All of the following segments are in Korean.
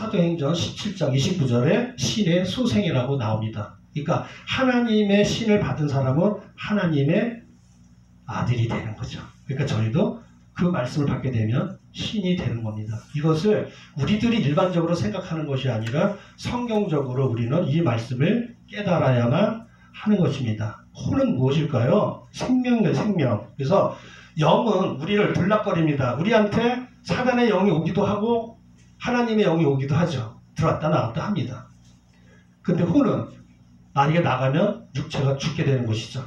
사도행전 17장 29절에 신의 소생이라고 나옵니다. 그러니까 하나님의 신을 받은 사람은 하나님의 아들이 되는 거죠. 그러니까 저희도 그 말씀을 받게 되면 신이 되는 겁니다. 이것을 우리들이 일반적으로 생각하는 것이 아니라 성경적으로 우리는 이 말씀을 깨달아야만 하는 것입니다. 혼은 무엇일까요? 생명이에요, 생명. 그래서 영은 우리를 들락거립니다. 우리한테 사단의 영이 오기도 하고 하나님의 영이 오기도 하죠. 들어왔다 나왔다 합니다. 근데 혼은 만약에 나가면 육체가 죽게 되는 것이죠.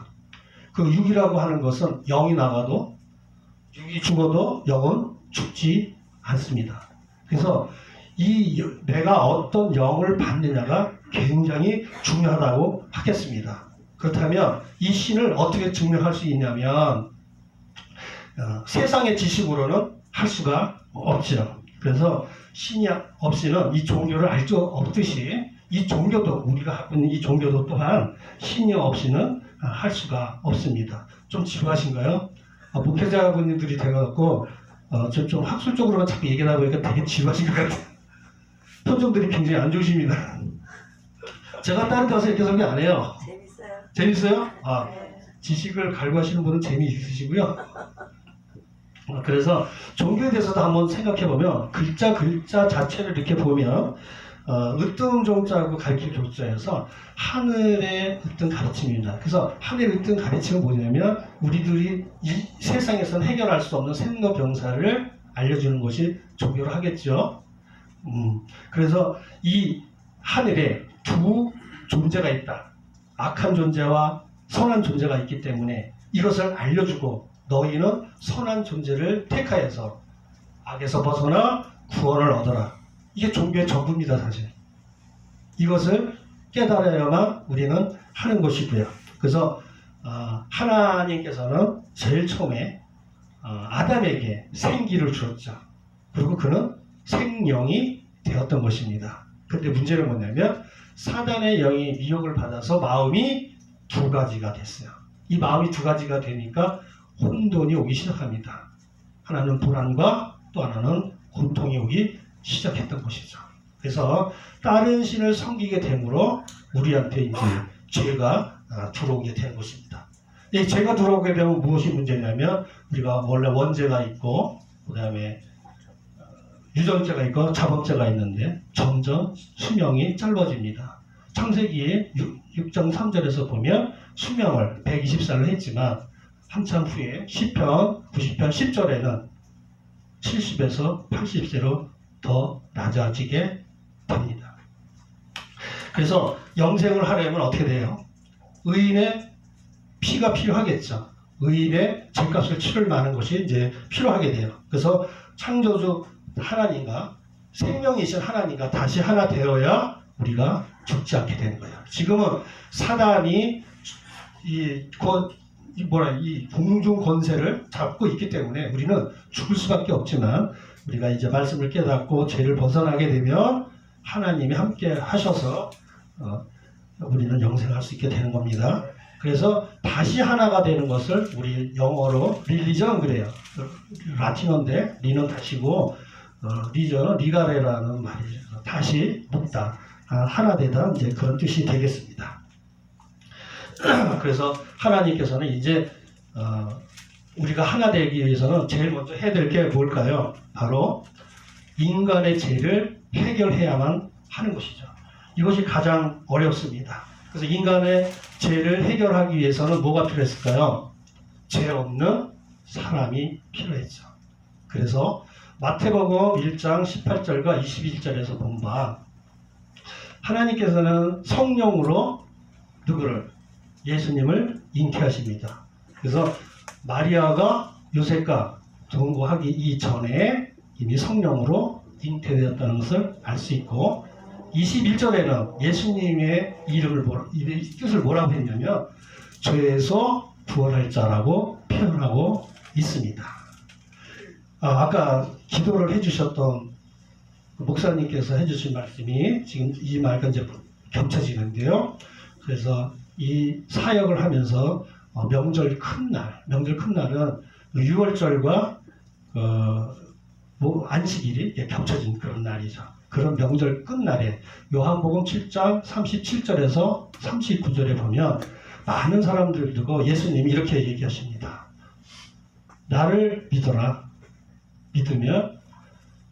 그 육이라고 하는 것은 영이 나가도 육이 죽어도 영은 죽지 않습니다. 그래서 이 내가 어떤 영을 받느냐가 굉장히 중요하다고 하겠습니다. 그렇다면 이 신을 어떻게 증명할 수 있냐면 세상의 지식으로는 할 수가 없죠. 그래서 신이 없이는 이 종교를 알 수 없듯이 이 종교도 우리가 하고 있는 이 종교도 또한 신이 없이는 할 수가 없습니다. 좀 지루하신가요? 목회자분들이 돼갖고 좀 학술적으로만 자꾸 얘기를 하고 보니까 되게 지루하신 것 같아요. 표정들이 굉장히 안 좋으십니다. 제가 다른 데 가서 이렇게 설교 안 해요. 재밌어요. 재밌어요? 네. 지식을 갈구하시는 분은 재미있으시고요. 그래서 종교에 대해서도 한번 생각해보면 글자 자체를 이렇게 보면 으뜸종자하고 가르칠 교자에서 하늘의 으뜸 가르침입니다. 그래서 하늘의 으뜸 가르침은 뭐냐면 우리들이 이 세상에서는 해결할 수 없는 생로병사를 알려주는 것이 종교를 하겠죠. 그래서 이 하늘에 두 존재가 있다. 악한 존재와 선한 존재가 있기 때문에 이것을 알려주고 너희는 선한 존재를 택하여서 악에서 벗어나 구원을 얻어라. 이게 종교의 전부입니다, 사실. 이것을 깨달아야만 우리는 하는 것이고요. 그래서 하나님께서는 제일 처음에 아담에게 생기를 주었죠. 그리고 그는 생명이 되었던 것입니다. 그런데 문제는 뭐냐면 사단의 영이 미혹을 받아서 마음이 두 가지가 됐어요. 이 마음이 두 가지가 되니까 혼돈이 오기 시작합니다. 하나는 불안과 또 하나는 고통이 오기 시작했던 것이죠. 그래서 다른 신을 섬기게 되므로 우리한테 이제 죄가 들어오게 되는 것입니다. 이 죄가 들어오게 되면 무엇이 문제냐면 우리가 원래 원죄가 있고 그 다음에 유전죄가 있고 자범죄가 있는데 점점 수명이 짧아집니다. 창세기 6장 3절에서 보면 수명을 120살로 했지만 한참 후에 시편 90편 10절에는 70에서 80세로 더 낮아지게 됩니다. 그래서 영생을 하려면 어떻게 돼요? 의인의 피가 필요하겠죠. 의인의 죄값을 치를 만한 것이 이제 필요하게 돼요. 그래서 창조주 하나님과 생명이신 하나님과 다시 하나 되어야 우리가 죽지 않게 되는 거예요. 지금은 사단이 이 공중 권세를 잡고 있기 때문에 우리는 죽을 수밖에 없지만 우리가 이제 말씀을 깨닫고 죄를 벗어나게 되면 하나님이 함께 하셔서 우리는 영생할 수 있게 되는 겁니다. 그래서 다시 하나가 되는 것을 우리 영어로 릴리전 그래요. 라틴어인데 리는 다시고 리전은 리가레라는 말이죠. 다시 묻다, 하나 되다 이제 그런 뜻이 되겠습니다. 그래서 하나님께서는 이제 우리가 하나 되기 위해서는 제일 먼저 해야 될 게 뭘까요? 바로 인간의 죄를 해결해야만 하는 것이죠. 이것이 가장 어렵습니다. 그래서 인간의 죄를 해결하기 위해서는 뭐가 필요했을까요? 죄 없는 사람이 필요했죠. 그래서 마태복음 1장 18절과 21절에서 본 바 하나님께서는 성령으로 누구를? 예수님을 잉태하십니다. 그래서 마리아가 요셉과 동거하기 이전에 이미 성령으로 잉태되었다는 것을 알 수 있고 21절에는 예수님의 뜻을 뭐라고 했냐면 죄에서 구원할 자라고 표현하고 있습니다. 아까 기도를 해주셨던 목사님께서 해주신 말씀이 지금 이 말과 이제 겹쳐지는데요. 그래서 이 사역을 하면서 명절 큰날은 6월절과 안식일이 겹쳐진 그런 날이죠. 그런 명절 끝날에 요한복음 7장 37절에서 39절에 보면 많은 사람들 두고 예수님이 이렇게 얘기하십니다. 나를 믿어라. 믿으면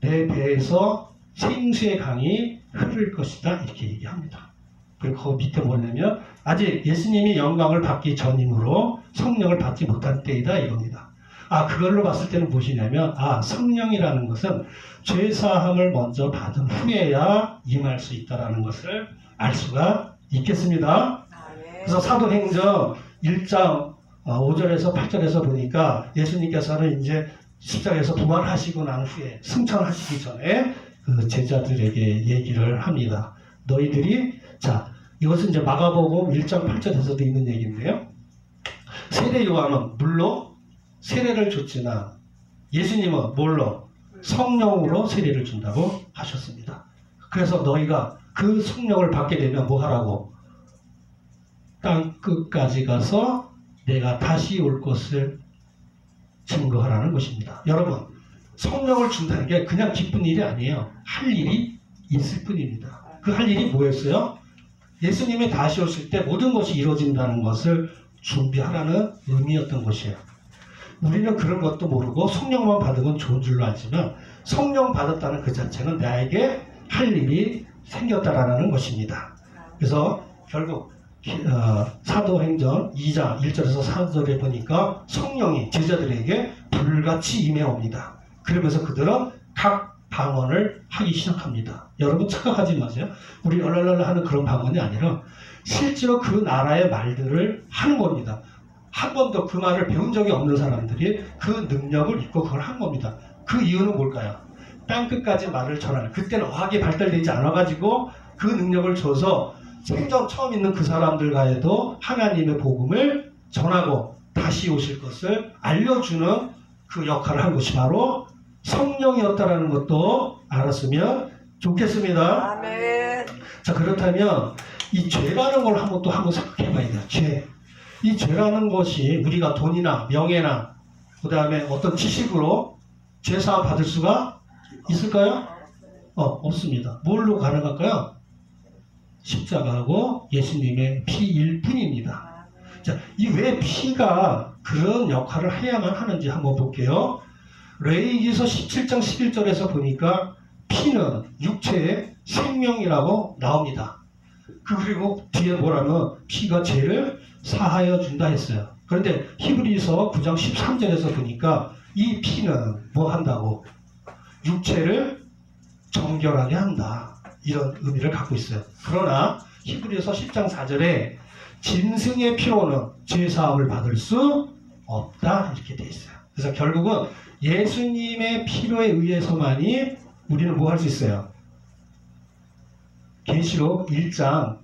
내 배에서 생수의 강이 흐를 것이다. 이렇게 얘기합니다. 그리고 그 밑에 뭐냐면 아직 예수님이 영광을 받기 전이므로 성령을 받지 못한 때이다 이겁니다. 그걸로 봤을 때는 무엇이냐면 성령이라는 것은 죄사함을 먼저 받은 후에야 임할 수 있다는 것을 알 수가 있겠습니다. 그래서 사도행전 1장 5절에서 8절에서 보니까 예수님께서는 이제 십자가에서 부활하시고 난 후에 승천하시기 전에 그 제자들에게 얘기를 합니다. 너희들이 이것은 이제 마가복음 1장 8절에서도 있는 얘기인데요. 세례 요한은 물로 세례를 줬지만 예수님은 뭘로? 성령으로 세례를 준다고 하셨습니다. 그래서 너희가 그 성령을 받게 되면 뭐 하라고? 땅 끝까지 가서 내가 다시 올 것을 증거하라는 것입니다. 여러분, 성령을 준다는 게 그냥 기쁜 일이 아니에요. 할 일이 있을 뿐입니다. 그 할 일이 뭐였어요? 예수님이 다시 오실 때 모든 것이 이루어진다는 것을 준비하라는 의미였던 것이에요. 우리는 그런 것도 모르고 성령만 받으면 좋은 줄로 알지만 성령 받았다는 그 자체는 나에게 할 일이 생겼다라는 것입니다. 그래서 결국 사도행전 2장 1절에서 4절에 보니까 성령이 제자들에게 불같이 임해옵니다. 그러면서 그들은 각 방언을 하기 시작합니다. 여러분 착각하지 마세요. 우리 얼랄랄라 하는 그런 방언이 아니라 실제로 그 나라의 말들을 하는 겁니다. 한 번도 그 말을 배운 적이 없는 사람들이 그 능력을 입고 그걸 한 겁니다. 그 이유는 뭘까요? 땅끝까지 말을 전하는, 그때는 어학이 발달되지 않아가지고 그 능력을 줘서 생전 처음 있는 그 사람들과에도 하나님의 복음을 전하고 다시 오실 것을 알려주는 그 역할을 한 것이 바로 성령이었다라는 것도 알았으면 좋겠습니다. 아멘. 자, 그렇다면 이 죄라는 걸 한번 생각해 봐야 돼요. 죄. 이 죄라는 것이 우리가 돈이나 명예나 그 다음에 어떤 지식으로 죄사함 받을 수가 있을까요? 없습니다. 뭘로 가능할까요? 십자가하고 예수님의 피일 뿐입니다. 자, 이 왜 피가 그런 역할을 해야만 하는지 한번 볼게요. 레위기서 17장 11절에서 보니까 피는 육체의 생명이라고 나옵니다. 그리고 뒤에 뭐라면 피가 죄를 사하여 준다 했어요. 그런데 히브리서 9장 13절에서 보니까 이 피는 뭐 한다고? 육체를 정결하게 한다. 이런 의미를 갖고 있어요. 그러나 히브리서 10장 4절에 짐승의 피로는 죄사함을 받을 수 없다. 이렇게 돼 있어요. 그래서 결국은 예수님의 피로에 의해서만이 우리는 뭐 할 수 있어요? 계시록 1장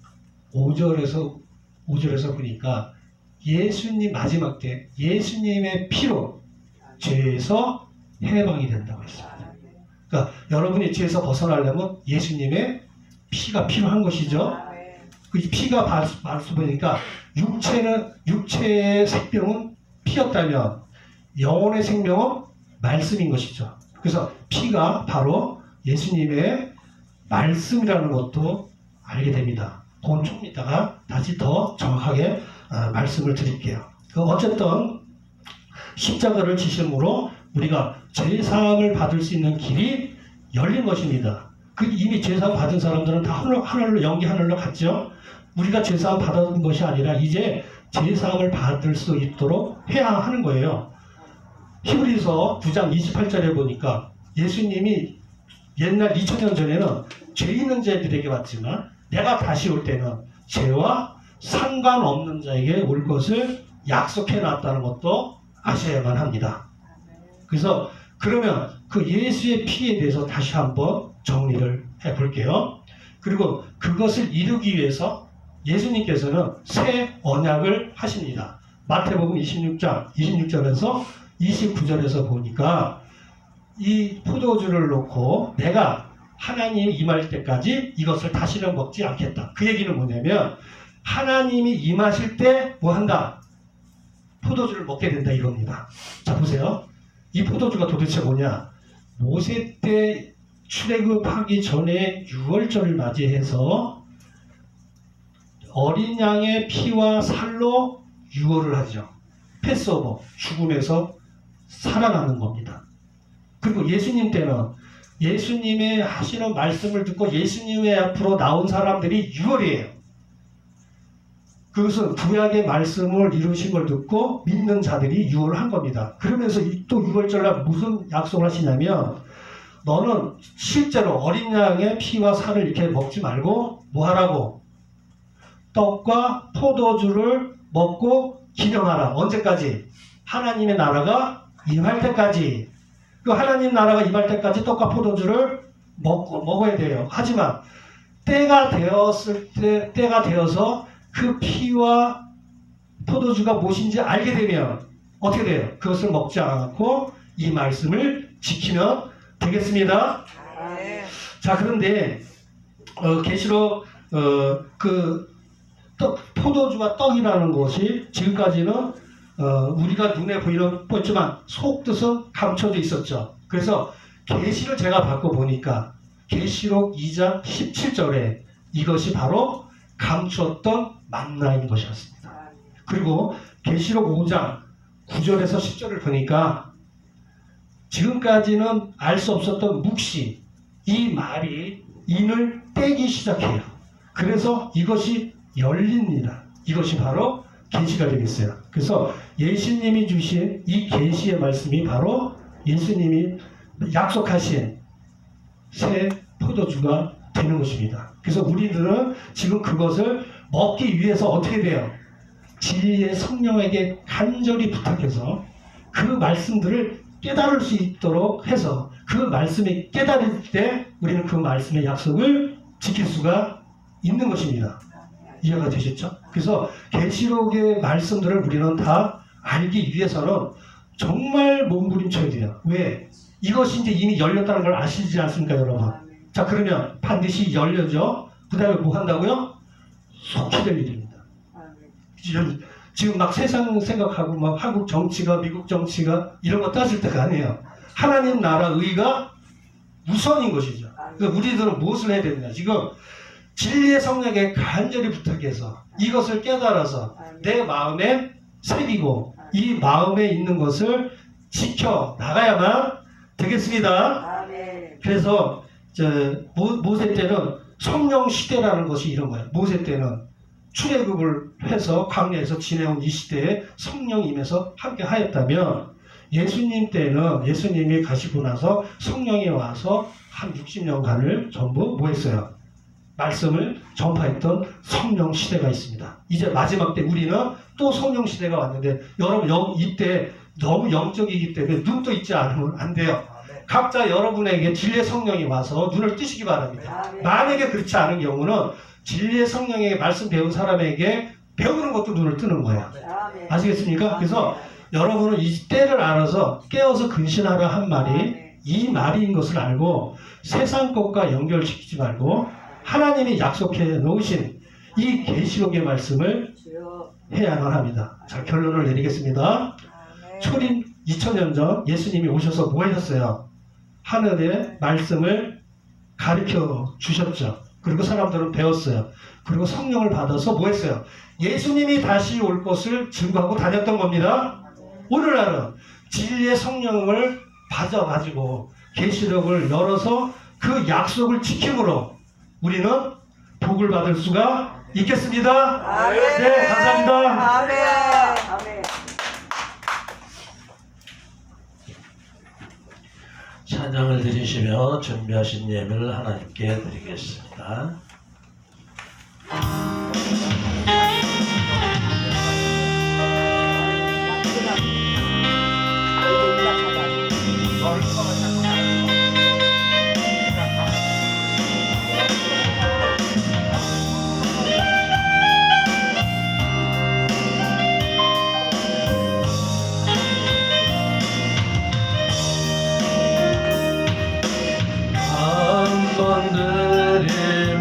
5절에서 보니까 예수님 마지막 때 예수님의 피로 죄에서 해방이 된다고 했어요. 그러니까 여러분이 죄에서 벗어나려면 예수님의 피가 필요한 것이죠. 그 피가 말씀 보니까 육체의 생명은 피였다면 영혼의 생명은 말씀인 것이죠. 그래서 피가 바로 예수님의 말씀이라는 것도 알게 됩니다. 그건 조금 이따가 다시 더 정확하게 말씀을 드릴게요. 어쨌든 십자가를 지심으로 우리가 죄사함을 받을 수 있는 길이 열린 것입니다. 이미 죄사함 받은 사람들은 다 하늘로 연기 하늘로 갔죠. 우리가 죄사함 받은 것이 아니라 이제 죄사함을 받을 수 있도록 해야 하는 거예요. 히브리서 9장 28절에 보니까 예수님이 옛날 2000년 전에는 죄 있는 자들에게 왔지만 내가 다시 올 때는 죄와 상관없는 자에게 올 것을 약속해 놨다는 것도 아셔야만 합니다. 그래서 그러면 그 예수의 피에 대해서 다시 한번 정리를 해볼게요. 그리고 그것을 이루기 위해서 예수님께서는 새 언약을 하십니다. 마태복음 26장 26절에서 29절에서 보니까 이 포도주를 놓고 내가 하나님이 임할 때까지 이것을 다시는 먹지 않겠다. 그 얘기는 뭐냐면 하나님이 임하실 때 뭐 한다? 포도주를 먹게 된다 이겁니다. 자 보세요. 이 포도주가 도대체 뭐냐? 모세 때 출애굽하기 전에 유월절을 맞이해서 어린 양의 피와 살로 유월을 하죠. 패스오버, 죽음에서 살아나는 겁니다. 그리고 예수님 때는 예수님의 하시는 말씀을 듣고 예수님의 앞으로 나온 사람들이 유월이에요. 그것은 구약의 말씀을 이루신 걸 듣고 믿는 자들이 유월을 한 겁니다. 그러면서 또 유월절날 무슨 약속을 하시냐면 너는 실제로 어린 양의 피와 살을 이렇게 먹지 말고 뭐 하라고? 떡과 포도주를 먹고 기념하라. 언제까지? 하나님의 나라가 임할 때까지. 그 하나님 나라가 임할 때까지 떡과 포도주를 먹어야 돼요. 하지만 때가 되어서 그 피와 포도주가 무엇인지 알게 되면 어떻게 돼요? 그것을 먹지 않고 이 말씀을 지키면 되겠습니다. 자, 그런데 계시록 그 포도주와 떡이라는 것이 지금까지는 우리가 눈에 보였지만 속뜻은 감춰져 있었죠. 그래서 계시를 제가 받고 보니까 계시록 2장 17절에 이것이 바로 감추었던 만나인 것이었습니다. 그리고 계시록 5장 9절에서 10절을 보니까 지금까지는 알 수 없었던 묵시, 이 말이 인을 떼기 시작해요. 그래서 이것이 열립니다. 이것이 바로 계시가 되겠어요. 그래서 예수님이 주신 이 계시의 말씀이 바로 예수님이 약속하신 새 포도주가 되는 것입니다. 그래서 우리들은 지금 그것을 먹기 위해서 어떻게 돼요? 진리의 성령에게 간절히 부탁해서 그 말씀들을 깨달을 수 있도록 해서 그 말씀이 깨달을 때 우리는 그 말씀의 약속을 지킬 수가 있는 것입니다. 이해가 되셨죠? 그래서 계시록의 말씀들을 우리는 다 알기 위해서는 정말 몸부림쳐야 돼요. 왜? 이것이 이제 이미 열렸다는 걸 아시지 않습니까, 여러분? 자, 그러면 반드시 열려져. 그 다음에 뭐 한다고요? 속히 될 일입니다. 지금 막 세상 생각하고 막 한국 정치가 미국 정치가 이런 거 따질 때가 아니에요. 하나님 나라 의가 우선인 것이죠. 그러니까 우리들은 무엇을 해야 되느냐? 지금 진리의 성령에게 간절히 부탁해서 이것을 깨달아서 내 마음에 새기고 이 마음에 있는 것을 지켜 나가야만 되겠습니다. 그래서 모세 때는 성령 시대라는 것이 이런 거예요. 모세 때는 출애굽을 해서 광야에서 지내온 이 시대에 성령이 임해서 함께 하였다면 예수님 때는 예수님이 가시고 나서 성령이 와서 한 60년간을 전부 뭐 했어요? 말씀을 전파했던 성령 시대가 있습니다. 이제 마지막 때 우리는 또 성령 시대가 왔는데 여러분 이때 너무 영적이기 때문에 눈도 있지 않으면 안 돼요. 각자 여러분에게 진리의 성령이 와서 눈을 뜨시기 바랍니다. 만약에 그렇지 않은 경우는 진리의 성령에게 말씀 배운 사람에게 배우는 것도 눈을 뜨는 거예요. 아시겠습니까? 그래서 여러분은 이 때를 알아서 깨어서 근신하라 한 말이 이 말인 것을 알고 세상 것과 연결시키지 말고 하나님이 약속해 놓으신 이 계시록의 말씀을 해야만 합니다. 자, 결론을 내리겠습니다. 초림 2000년 전 예수님이 오셔서 뭐 하셨어요? 하늘의 말씀을 가르쳐 주셨죠. 그리고 사람들은 배웠어요. 그리고 성령을 받아서 뭐 했어요? 예수님이 다시 올 것을 증거하고 다녔던 겁니다. 오늘날은 진리의 성령을 받아가지고 계시록을 열어서 그 약속을 지킴으로 우리는 복을 받을 수가 있겠습니다. 네, 감사합니다. 아멘. 찬양을 드리시며 준비하신 예배를 하나님께 드리겠습니다. 한번 드린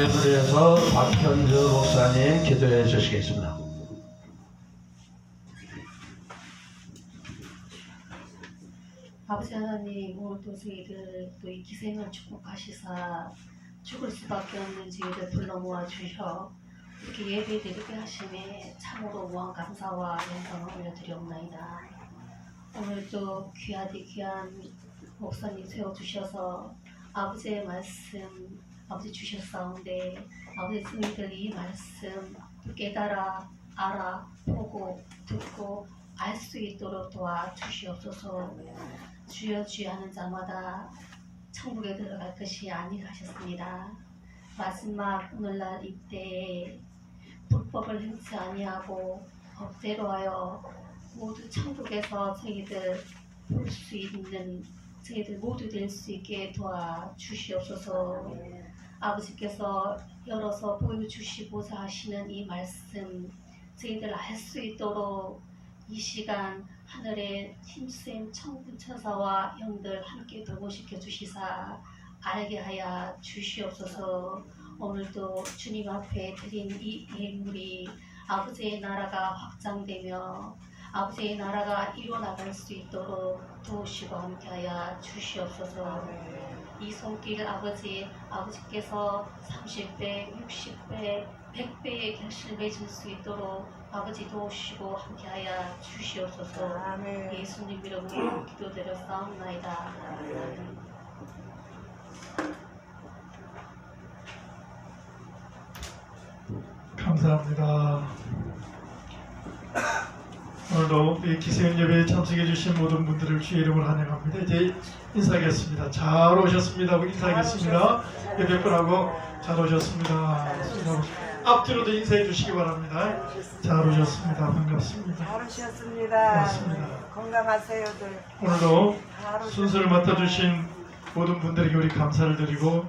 예배를 위해서 박현주 목사님 기도해 주시겠습니다. 아버지 하나님, 오늘도 저희들 또 이 기생을 축복하시사 죽을 수밖에 없는 저희들 불러 모아 주셔 이렇게 예배드리게 하심에 참으로 무한 감사와 영광을 올려드리옵나이다. 오늘도 귀하디 귀한 목사님 세워주셔서 아버지의 말씀 아버지 주셨사온데 아버지 저희들 이 말씀 깨달아 알아 보고 듣고 알 수 있도록 도와주시옵소서. 주여 주여 하는 자마다 천국에 들어갈 것이 아니라 하셨습니다. 마지막 오늘날 이때에 불법을 행치 아니하고 법대로 하여 모두 천국에서 저희들 볼 수 있는 저희들 모두 될 수 있게 도와주시옵소서. 아버지께서 열어서 보여주시고자 하시는 이 말씀 저희들 알 수 있도록 이 시간 하늘에 힘센 천군 천사와 영들 함께 돌보시켜 주시사 알게 하여 주시옵소서. 오늘도 주님 앞에 드린 이 예물이 아버지의 나라가 확장되며 아버지의 나라가 이루어나갈 수 있도록 도우시고 함께하여 주시옵소서. 이 손길 아버지께서 30배, 60배, 100배의 결실을 맺을 수 있도록 아버지 도우시고 함께하여 주시옵소서. 아멘. 예수님 이름으로 기도드렸사옵나이다. 아멘. 감사합니다. 오늘도 이 기세연 예배에 참석해 주신 모든 분들을 주의 이름으로 환영합니다. 이제 인사하겠습니다. 잘 오셨습니다 하고 인사하겠습니다. 예배 끝나고 잘 오셨습니다. 앞뒤로도 인사해 주시기 바랍니다. 잘 오셨습니다. 반갑습니다. 잘 오셨습니다. 고맙습니다. 건강하세요들. 오늘도 잘 오셨습니다. 순서를 맡아주신 모든 분들에게 우리 감사를 드리고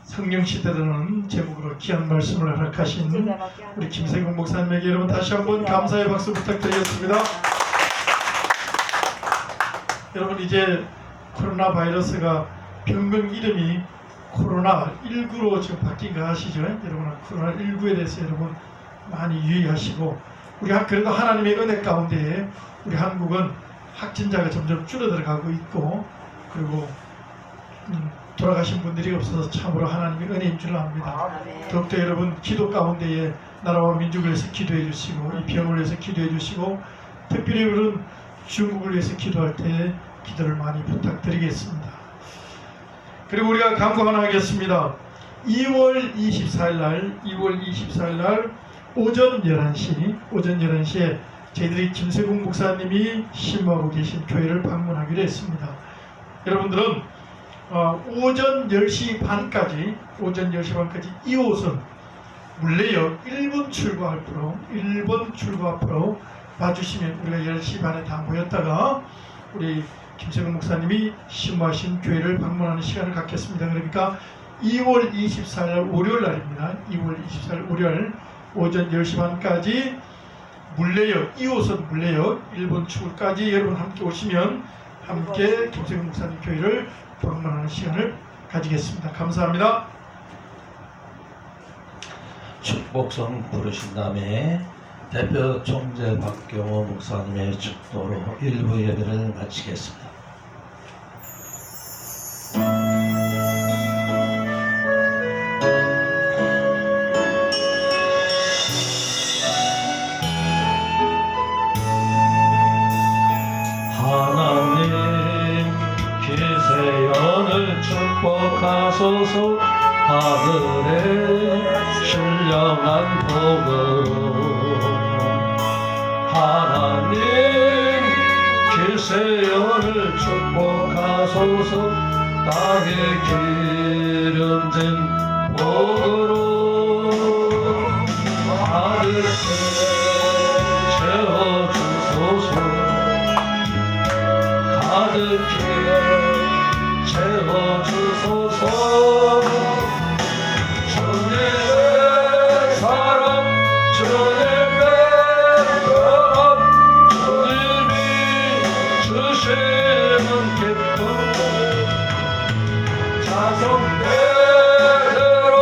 성령 시대라는 제목으로 귀한 말씀을 허락하신 우리 김세공 목사님에게 여러분 다시 한번 감사의 박수 부탁드리겠습니다. 여러분 이제 코로나 바이러스가 병명 이름이 코로나19로 지금 바뀐 거 아시죠? 여러분 코로나19에 대해서 여러분 많이 유의하시고 우리 그래도 하나님의 은혜 가운데 우리 한국은 확진자가 점점 줄어들어가고 있고 그리고 돌아가신 분들이 없어서 참으로 하나님의 은혜인 줄 압니다. 더욱더 여러분 기도 가운데에 나라와 민족을 위해서 기도해 주시고 이 병을 위해서 기도해 주시고 특별히 우리는 중국을 위해서 기도할 때 기도를 많이 부탁드리겠습니다. 그리고 우리가 간구 하나 하겠습니다. 2월 24일 날 오전 11시에 저희들이 김세국 목사님이 심호하고 계신 교회를 방문하기로 했습니다. 여러분들은 오전 10시 반까지 2호선 물레역 1번 출구 앞으로 봐주시면 우리가 10시 반에 다 모였다가 우리 김세국 목사님이 심호하신 교회를 방문하는 시간을 갖겠습니다. 그러니까 2월 24일 월요일 날입니다. 2월 24일 월요일 오전 10시 반까지 물레역 2호선 물레역 1번 출구까지 여러분 함께 오시면 함께 김세국 목사님 교회를 방문하는 시간을 가지겠습니다. 감사합니다. 축복성 부르신 다음에 대표 총재 박경호 목사님의 축도로 일부 예배를 마치겠습니다. 하나님 기세연을 축복하소서. 하늘의 신령한 복으로 하나님 기세연을 축복하소서. 땅에 기름진 복으로 가득히 채워주소서. 가득히 채워주소서. 주님의 사랑 주님의 사랑 주님이 주시는 기쁨 자성대로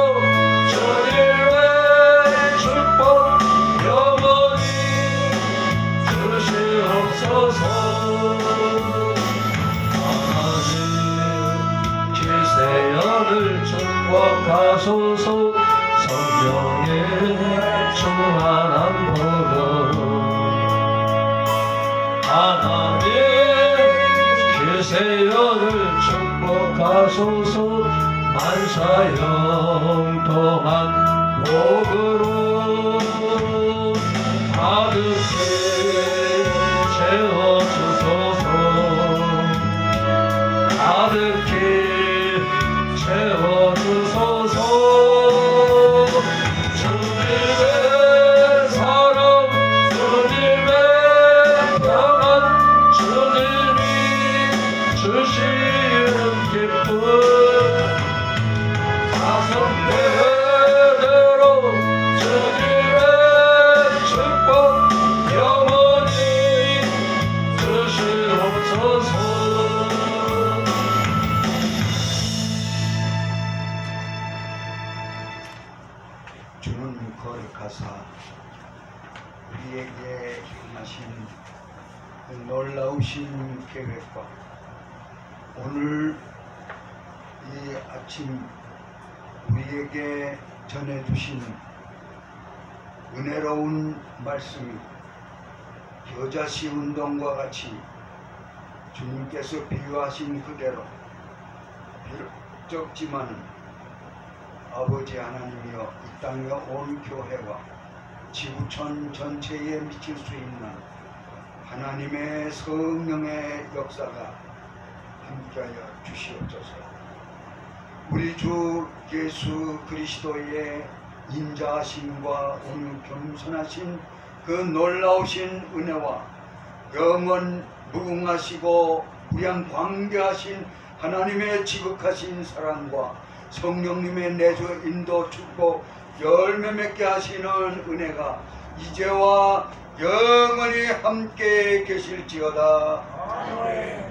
세연을 축복하소서. 성령의 충만한 복으로 하나님 기세연을 축복하소서. 만사형통한 복으로 가득히 채워주소서. 가득히 채워주소서. 주님의 사랑, 주님의 평안, 주님이 주시는 기쁨, 사성대대로 주님의 축복 영원히 주시옵소서. 주는 거룩하사 우리에게 행하신 그 놀라우신 계획과 오늘 이 아침 우리에게 전해주신 은혜로운 말씀이 겨자씨 운동과 같이 주님께서 비유하신 그대로 비록 적지만은 아버지 하나님이여 이 땅에 온 교회와 지구촌 전체에 미칠 수 있는 하나님의 성령의 역사가 함께하여 주시옵소서. 우리 주 예수 그리스도의 인자하심과 오늘 겸손하신 그 놀라우신 은혜와 영원 무궁하시고 무량 광대하신 하나님의 지극하신 사랑과 성령님의 내주 인도 축복 열매 맺게 하시는 은혜가 이제와 영원히 함께 계실지어다. 아멘.